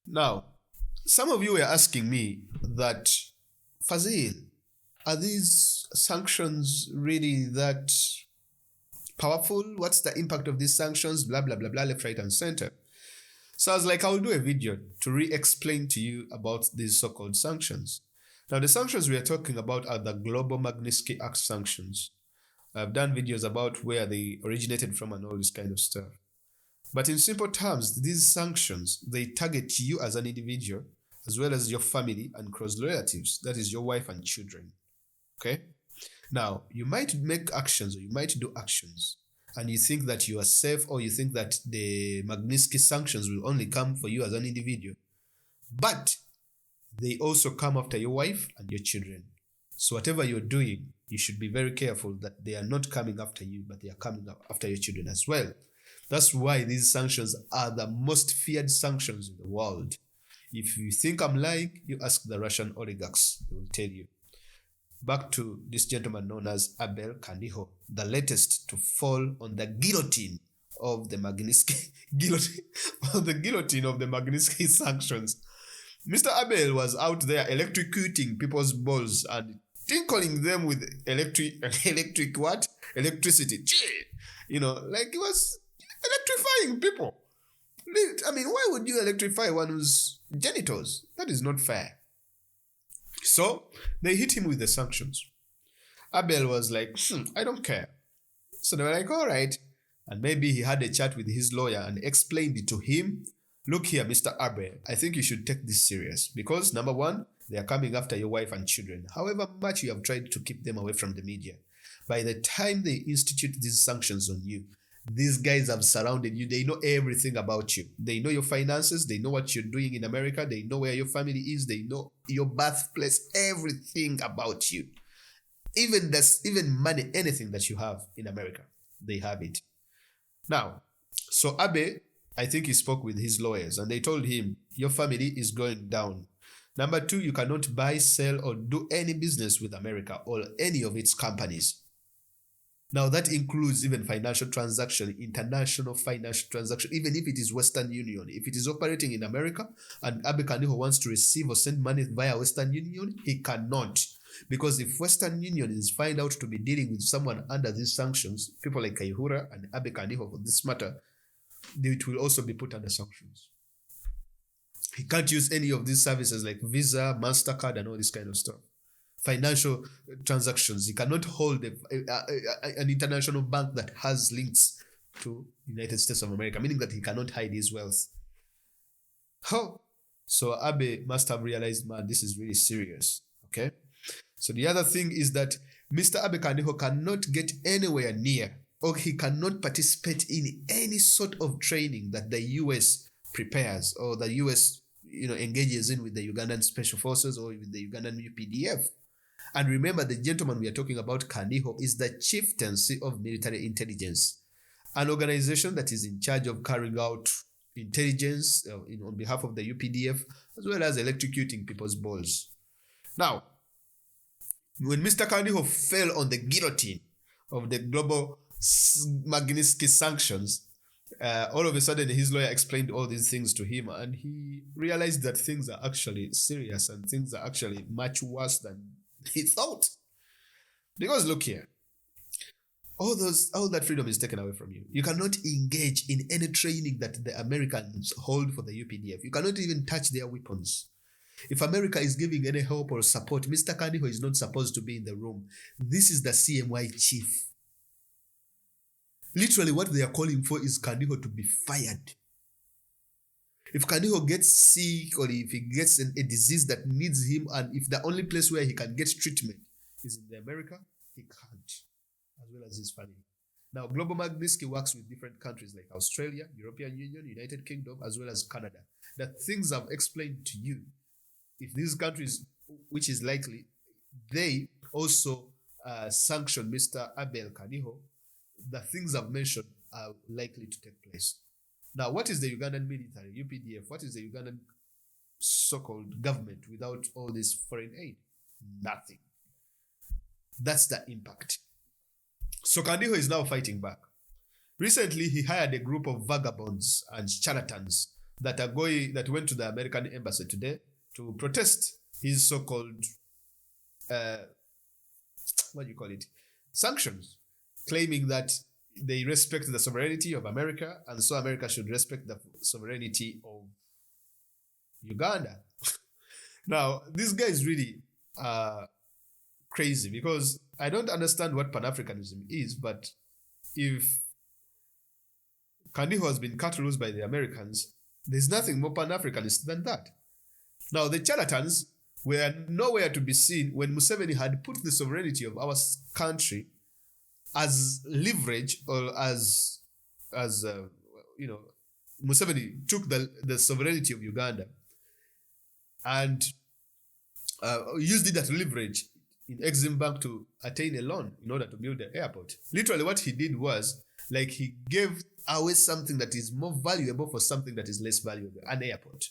Now, some of you were asking me that, Fazil, are these sanctions really that powerful? What's the impact of these sanctions? Blah, blah, blah, blah, left, right, and center. So I was like, I'll do a video to re-explain to you about these so-called sanctions. Now, the sanctions we are talking about are the Global Magnitsky Act sanctions. I've done videos about where they originated from and all this kind of stuff. But in simple terms, these sanctions, they target you as an individual, as well as your family and close relatives, that is your wife and children. Okay? Now, you might make actions or you might do actions and you think that you are safe, or you think that the Magnitsky sanctions will only come for you as an individual. But they also come after your wife and your children. So whatever you're doing, you should be very careful that they are not coming after you, but they are coming after your children as well. That's why these sanctions are the most feared sanctions in the world. If you think I'm lying, you ask the Russian oligarchs, they will tell you. Back to this gentleman known as Abel Kandiho, the latest to fall on the guillotine of the Magnitsky guillotine of the Magnitsky sanctions. Mr. Abel was out there electrocuting people's balls and tinkling them with electricity. Like he was electrifying people. I mean, why would you electrify one's genitals? That is not fair. So they hit him with the sanctions. Abel was like, I don't care. So they were like, all right. And maybe he had a chat with his lawyer and explained it to him. Look here, Mr. Abel, I think you should take this serious because, number one, they are coming after your wife and children. However much you have tried to keep them away from the media, by the time they institute these sanctions on you, these guys have surrounded you. They know everything about you. They know your finances. They know what you're doing in America. They know where your family is. They know your birthplace, everything about you. Even money, anything that you have in America, they have it. Now, so Abe, I think he spoke with his lawyers and they told him, your family is going down. Number two, you cannot buy, sell, or do any business with America or any of its companies. Now, that includes even financial transaction, international financial transaction, even if it is Western Union. If it is operating in America and Abe Kandiho wants to receive or send money via Western Union, he cannot. Because if Western Union is found out to be dealing with someone under these sanctions, people like Kaihura and Abe Kandiho for this matter, it will also be put under sanctions. He can't use any of these services like Visa, MasterCard, and all this kind of stuff. Financial transactions. He cannot hold an international bank that has links to United States of America, meaning that he cannot hide his wealth. How? So Abe must have realized, man, this is really serious. Okay? So the other thing is that Mr. Abe Kandiho cannot get anywhere near, or he cannot participate in any sort of training that the US prepares or the US engages in with the Ugandan Special Forces or with the Ugandan UPDF. And remember, the gentleman we are talking about, Kandiho, is the chieftaincy of military intelligence, an organization that is in charge of carrying out intelligence on behalf of the UPDF, as well as electrocuting people's balls. Now, when Mr. Kandiho fell on the guillotine of the global Magnitsky sanctions, all of a sudden his lawyer explained all these things to him, and he realized that things are actually serious and things are actually much worse than he thought. Because look here, all that freedom is taken away from you. You cannot engage in any training that the Americans hold for the UPDF. You cannot even touch their weapons. If America is giving any help or support, Mr. Kandiho is not supposed to be in the room. This is the CMY chief. Literally what they are calling for is Kandiho to be fired. If Kandiho gets sick or if he gets a disease that needs him, and if the only place where he can get treatment is in America, he can't, as well as his family. Now, Global Magnitsky works with different countries like Australia, European Union, United Kingdom, as well as Canada. The things I've explained to you, if these countries, which is likely, they also sanction Mr. Abel Kandiho, the things I've mentioned are likely to take place. Now, what is the Ugandan military, UPDF? What is the Ugandan so-called government without all this foreign aid? Nothing. That's the impact. So Kandiho is now fighting back. Recently, he hired a group of vagabonds and charlatans that went to the American embassy today to protest his so-called what do you call it? Sanctions, claiming that they respect the sovereignty of America, and so America should respect the sovereignty of Uganda. Now, this guy is really crazy, because I don't understand what Pan-Africanism is, but if Kandiho has been cut loose by the Americans, there's nothing more Pan-Africanist than that. Now, the charlatans were nowhere to be seen when Museveni had put the sovereignty of our country as leverage, or as Museveni took the sovereignty of Uganda and used it as leverage in Exim Bank to attain a loan in order to build the airport. Literally, what he did was, like, he gave away something that is more valuable for something that is less valuable, an airport.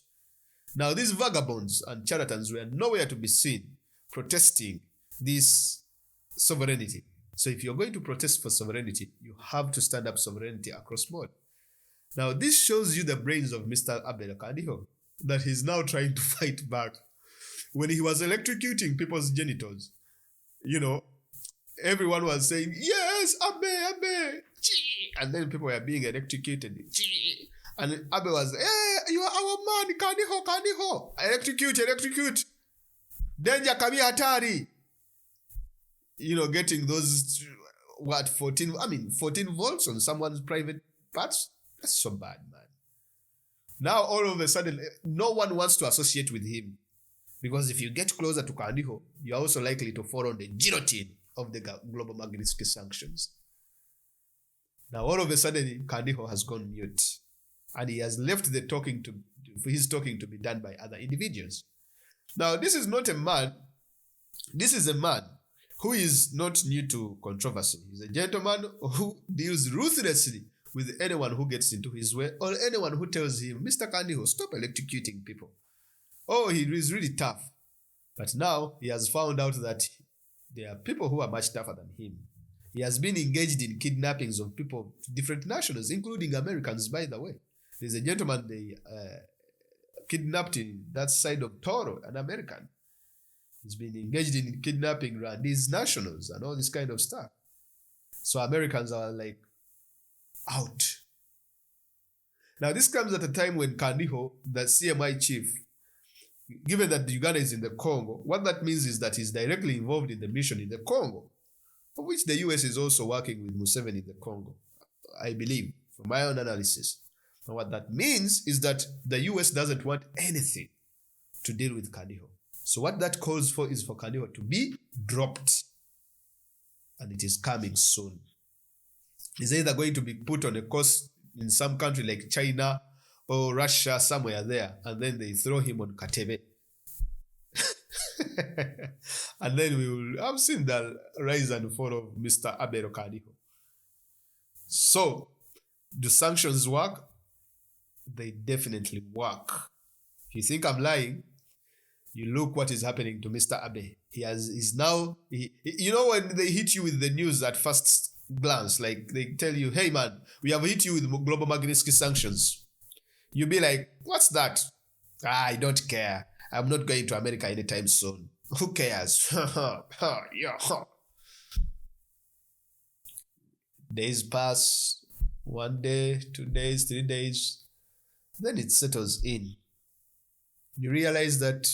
Now, these vagabonds and charlatans were nowhere to be seen protesting this sovereignty. So if you're going to protest for sovereignty, you have to stand up sovereignty across board. Now, this shows you the brains of Mr. Abel Kandiho, that he's now trying to fight back. When he was electrocuting people's genitals, everyone was saying, yes, Abe, and then people were being electrocuted. And Abe was, hey, you are our man, Kandiho. Electrocute. Danger, kami hatari. Getting those, 14 volts on someone's private parts? That's so bad, man. Now, all of a sudden, no one wants to associate with him. Because if you get closer to Kandiho, you're also likely to fall on the guillotine of the global Magnitsky sanctions. Now, all of a sudden, Kandiho has gone mute. And he has left his talking to be done by other individuals. Now, this is a man who is not new to controversy. He's a gentleman who deals ruthlessly with anyone who gets into his way, or anyone who tells him, Mr. Kandiho, stop electrocuting people. Oh, he is really tough. But now he has found out that there are people who are much tougher than him. He has been engaged in kidnappings of people, different nationals, including Americans, by the way. There's a gentleman they kidnapped in that side of Toro, an American. He's been engaged in kidnapping Rwandese nationals and all this kind of stuff. So Americans are like, out. Now, this comes at a time when Kandiho, the CMI chief, given that Uganda is in the Congo, what that means is that he's directly involved in the mission in the Congo, of which the US is also working with Museveni in the Congo, I believe, from my own analysis. And what that means is that the US doesn't want anything to deal with Kandiho. So what that calls for is for Kandiho to be dropped. And it is coming soon. He's either going to be put on a course in some country like China or Russia, somewhere there, and then they throw him on Katebe. And then we will have seen the rise and fall of Mr. Abel Kandiho. So, do sanctions work? They definitely work. If you think I'm lying, you look what is happening to Mr. Abe. When they hit you with the news at first glance, like they tell you, hey man, we have hit you with global Magnitsky sanctions. You'll be like, what's that? I don't care. I'm not going to America anytime soon. Who cares? Days pass, 1 day, 2 days, 3 days. Then it settles in. You realize that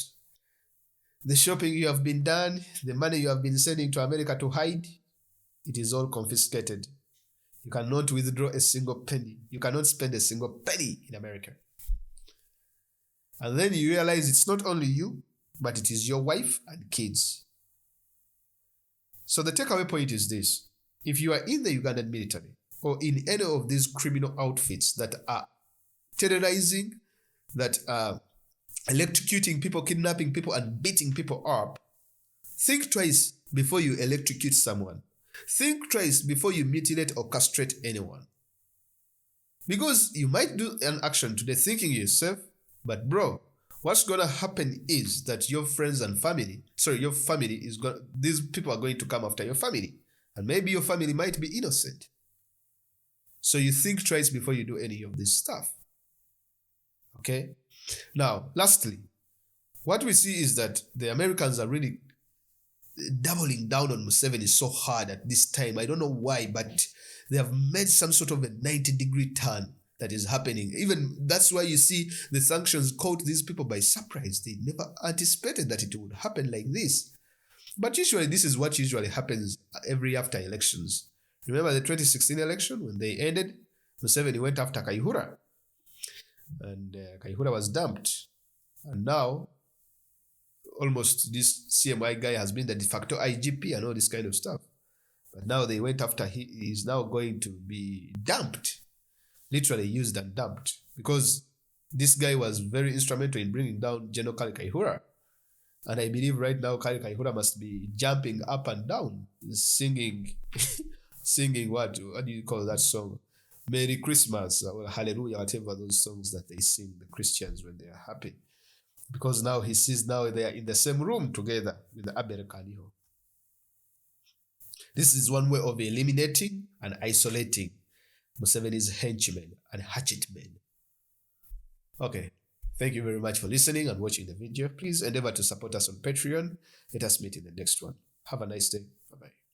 the shopping you have been done, the money you have been sending to America to hide, it is all confiscated. You cannot withdraw a single penny. You cannot spend a single penny in America. And then you realize it's not only you, but it is your wife and kids. So the takeaway point is this. If you are in the Ugandan military or in any of these criminal outfits that are terrorizing, that are electrocuting people, kidnapping people, and beating people up, think twice before you electrocute someone. Think twice before you mutilate or castrate anyone. Because you might do an action today thinking yourself, but bro, what's going to happen is that your friends and family, these people are going to come after your family. And maybe your family might be innocent. So you think twice before you do any of this stuff. Okay. Now, lastly, what we see is that the Americans are really doubling down on Museveni so hard at this time. I don't know why, but they have made some sort of a 90-degree turn that is happening. Even that's why you see the sanctions caught these people by surprise. They never anticipated that it would happen like this. But usually, this is what usually happens every after elections. Remember the 2016 election when they ended? Museveni went after Kaihura, and Kaihura was dumped. And now, almost this CMI guy has been the de facto IGP and all this kind of stuff. But now they went after he's now going to be dumped, literally used and dumped, because this guy was very instrumental in bringing down General Kale Kaihura. And I believe right now Kale Kaihura must be jumping up and down, singing, singing what do you call that song? Merry Christmas or Hallelujah, whatever those songs that they sing, the Christians, when they are happy. Because now he sees now they are in the same room together with Abel Kandiho. This is one way of eliminating and isolating Museveni's henchmen and hatchetmen. Okay, thank you very much for listening and watching the video. Please endeavor to support us on Patreon. Let us meet in the next one. Have a nice day. Bye-bye.